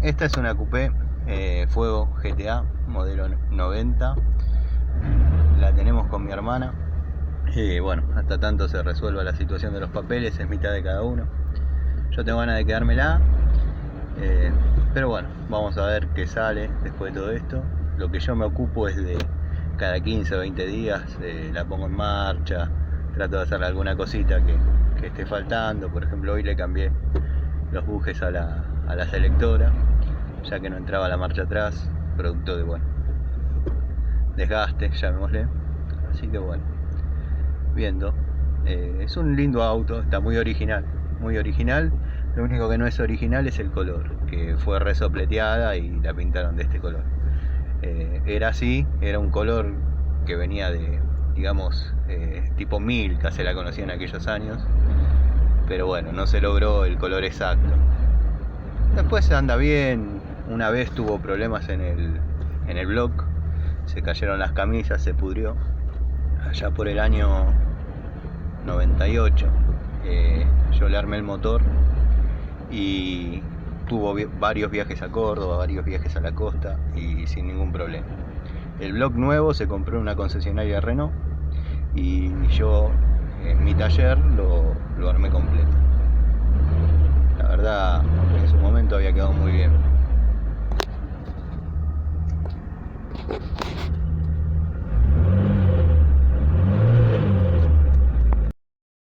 Esta es una coupé Fuego GTA modelo 90. La tenemos con mi hermana. Bueno, hasta tanto se resuelva la situación de los papeles, es mitad de cada uno. Yo tengo ganas de quedármela, pero bueno, vamos a ver qué sale después de todo esto. Lo que yo me ocupo es de cada 15 o 20 días la pongo en marcha, trato de hacer alguna cosita que esté faltando. Por ejemplo, hoy le cambié los bujes a la selectora, ya que no entraba la marcha atrás, producto de, bueno, desgaste, llamémosle. Así que bueno, viendo. Es un lindo auto, está muy original, muy original. Lo único que no es original es el color, que fue resopleteada y la pintaron de este color. Era así, era un color que venía de, digamos, tipo Milka, se la conocía en aquellos años, pero bueno, no se logró el color exacto. Después anda bien. Una vez tuvo problemas en el block, se cayeron las camillas, se pudrió allá por el año 98. Yo le armé el motor y tuvo varios viajes a Córdoba, varios viajes a la costa y sin ningún problema. El block nuevo se compró en una concesionaria Renault y yo en mi taller lo armé completo. La verdad, en su momento había quedado muy bien.